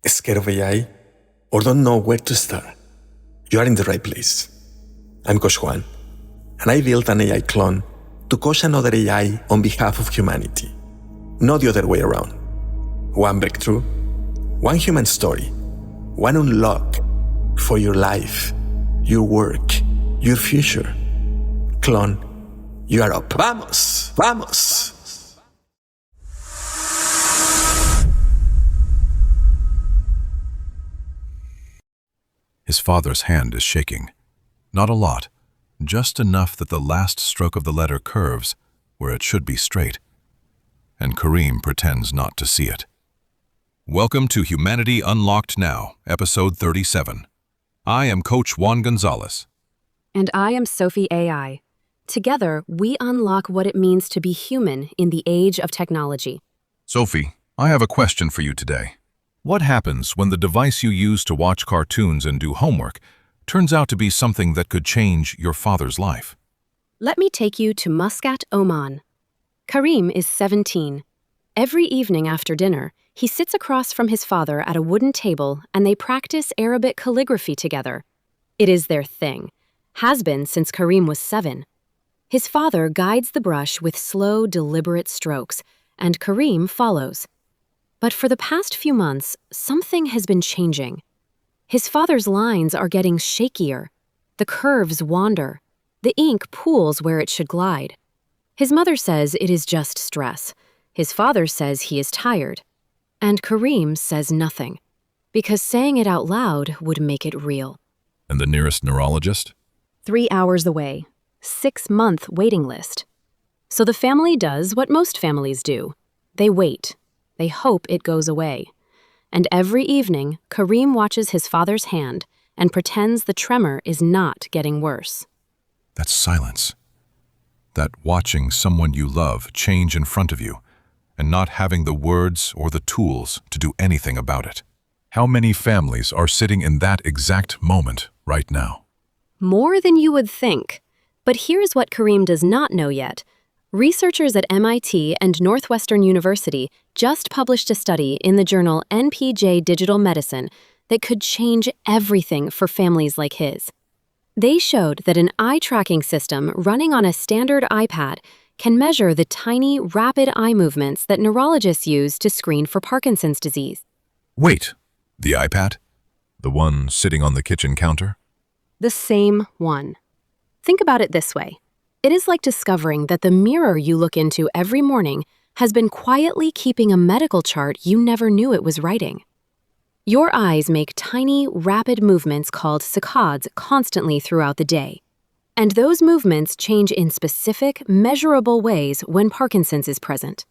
Scared of AI or don't know where to start? You are in the right place. I'm Coach Juan, and I built an AI clone to coach another AI on behalf of humanity, not the other way around. One breakthrough, one human story, one unlock for your life, your work, your future. Clone, you are up. Vamos, vamos. His father's hand is shaking. Not a lot, just enough that the last stroke of the letter curves where it should be straight. And Karim pretends not to see it. Welcome to Humanity Unlocked Now, Episode 37. I am Coach Juan Gonzalez. And I am Sophie AI. Together, we unlock what it means to be human in the age of technology. Sophie, I have a question for you today. What happens when the device you use to watch cartoons and do homework turns out to be something that could change your father's life? Let me take you to Muscat, Oman. Karim is 17. Every evening after dinner, he sits across from his father at a wooden table and they practice Arabic calligraphy together. It is their thing, has been since Karim was 7. His father guides the brush with slow, deliberate strokes, and Karim follows. But for the past few months, something has been changing. His father's lines are getting shakier. The curves wander. The ink pools where it should glide. His mother says it is just stress. His father says he is tired. And Karim says nothing, because saying it out loud would make it real. And the nearest neurologist? 3 hours away. 6-month waiting list. So the family does what most families do. They wait. They hope it goes away. And every evening, Karim watches his father's hand and pretends the tremor is not getting worse. That's silence. That watching someone you love change in front of you and not having the words or the tools to do anything about it. How many families are sitting in that exact moment right now? More than you would think. But here's what Karim does not know yet. Researchers at MIT and Northwestern University just published a study in the journal NPJ Digital Medicine that could change everything for families like his. They showed that an eye tracking system running on a standard iPad can measure the tiny, rapid eye movements that neurologists use to screen for Parkinson's disease. Wait, the iPad? The one sitting on the kitchen counter? The same one. Think about it this way. It is like discovering that the mirror you look into every morning has been quietly keeping a medical chart you never knew it was writing. Your eyes make tiny, rapid movements called saccades constantly throughout the day. And those movements change in specific, measurable ways when Parkinson's is present.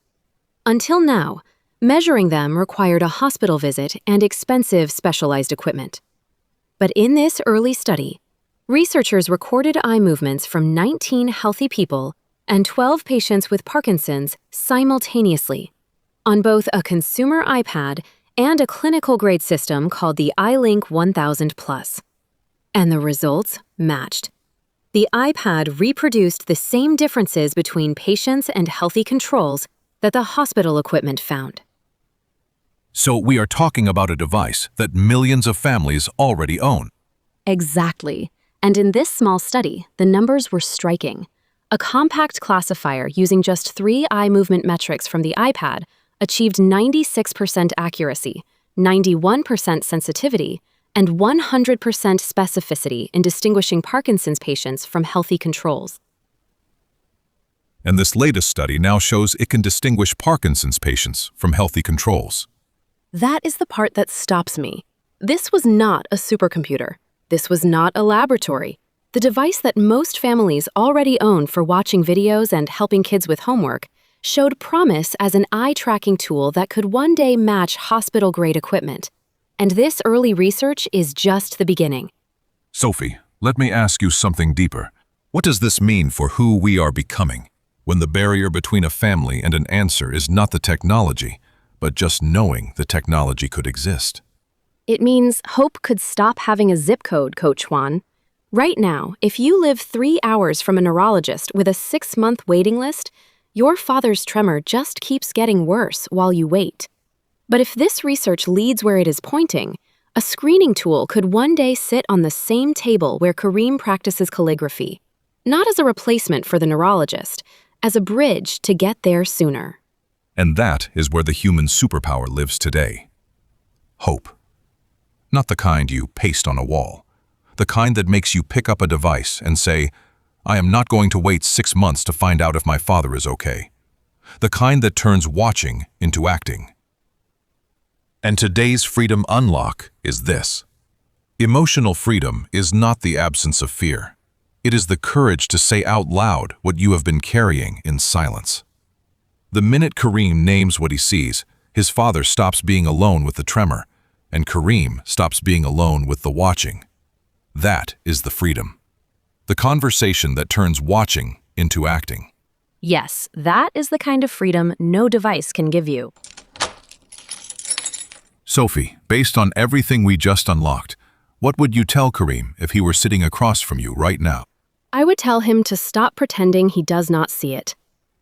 Until now, measuring them required a hospital visit and expensive specialized equipment. But in this early study, researchers recorded eye movements from 19 healthy people and 12 patients with Parkinson's simultaneously on both a consumer iPad and a clinical-grade system called the iLink 1000 Plus. And the results matched. The iPad reproduced the same differences between patients and healthy controls that the hospital equipment found. So we are talking about a device that millions of families already own. Exactly. And in this small study, the numbers were striking. A compact classifier using just 3 eye movement metrics from the iPad achieved 96% accuracy, 91% sensitivity, and 100% specificity in distinguishing Parkinson's patients from healthy controls. And this latest study now shows it can distinguish Parkinson's patients from healthy controls. That is the part that stops me. This was not a supercomputer. This was not a laboratory. The device that most families already own for watching videos and helping kids with homework showed promise as an eye-tracking tool that could one day match hospital-grade equipment. And this early research is just the beginning. Sophie, let me ask you something deeper. What does this mean for who we are becoming, when the barrier between a family and an answer is not the technology, but just knowing the technology could exist? It means hope could stop having a zip code, Coach Juan. Right now, if you live 3 hours from a neurologist with a 6-month waiting list, your father's tremor just keeps getting worse while you wait. But if this research leads where it is pointing, a screening tool could one day sit on the same table where Karim practices calligraphy, not as a replacement for the neurologist, as a bridge to get there sooner. And that is where the human superpower lives today. Hope. Not the kind you paste on a wall. The kind that makes you pick up a device and say, I am not going to wait 6 months to find out if my father is okay. The kind that turns watching into acting. And today's freedom unlock is this. Emotional freedom is not the absence of fear. It is the courage to say out loud what you have been carrying in silence. The minute Karim names what he sees, his father stops being alone with the tremor, and Karim stops being alone with the watching. That is the freedom. The conversation that turns watching into acting. Yes, that is the kind of freedom no device can give you. Sophie, based on everything we just unlocked, what would you tell Karim if he were sitting across from you right now? I would tell him to stop pretending he does not see it.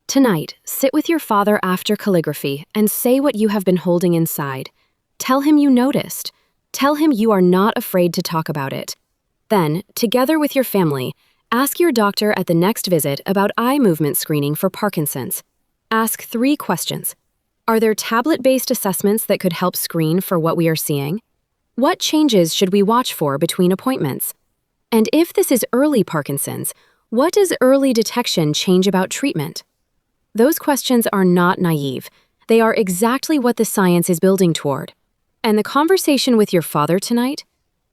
Tonight, sit with your father after calligraphy and say what you have been holding inside. Tell him you noticed. Tell him you are not afraid to talk about it. Then, together with your family, ask your doctor at the next visit about eye movement screening for Parkinson's. Ask 3 questions. Are there tablet-based assessments that could help screen for what we are seeing? What changes should we watch for between appointments? And if this is early Parkinson's, what does early detection change about treatment? Those questions are not naive. They are exactly what the science is building toward. And the conversation with your father tonight?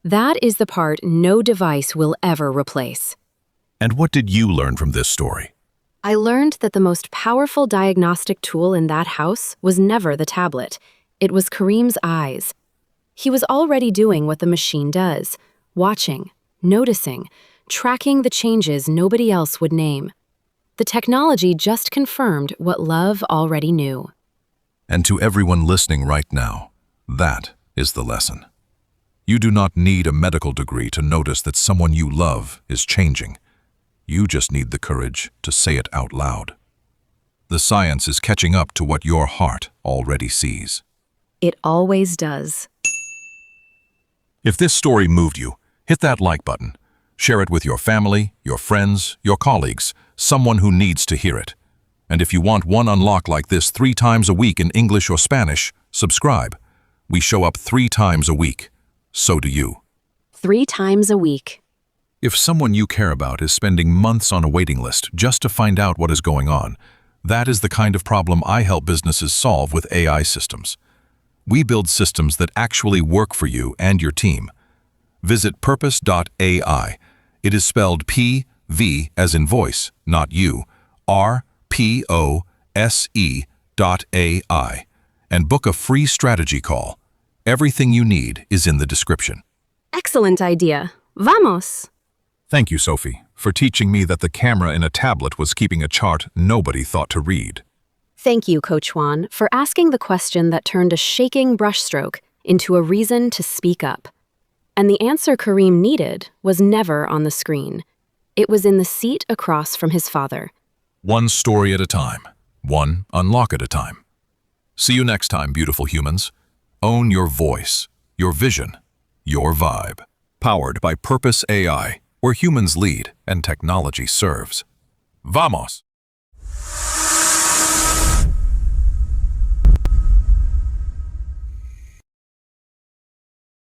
That is the part no device will ever replace. And what did you learn from this story? I learned that the most powerful diagnostic tool in that house was never the tablet. It was Karim's eyes. He was already doing what the machine does, watching, noticing, tracking the changes nobody else would name. The technology just confirmed what love already knew. And to everyone listening right now, that is the lesson. You do not need a medical degree to notice that someone you love is changing. You just need the courage to say it out loud. The science is catching up to what your heart already sees. It always does. If this story moved you, hit that like button. Share it with your family, your friends, your colleagues, someone who needs to hear it. And if you want one unlock like this 3 times a week in English or Spanish, subscribe. We show up 3 times a week. So do you. 3 times a week. If someone you care about is spending months on a waiting list just to find out what is going on, that is the kind of problem I help businesses solve with AI systems. We build systems that actually work for you and your team. Visit purpose.ai. It is spelled P-V as in voice, not you, RPOSE.ai, and book a free strategy call. Everything you need is in the description. Excellent idea. Vamos! Thank you, Sophie, for teaching me that the camera in a tablet was keeping a chart nobody thought to read. Thank you, Coach Juan, for asking the question that turned a shaking brushstroke into a reason to speak up. And the answer Karim needed was never on the screen. It was in the seat across from his father. One story at a time, one unlock at a time. See you next time, beautiful humans. Own your voice, your vision, your vibe. Powered by Purpose AI, where humans lead and technology serves. Vamos!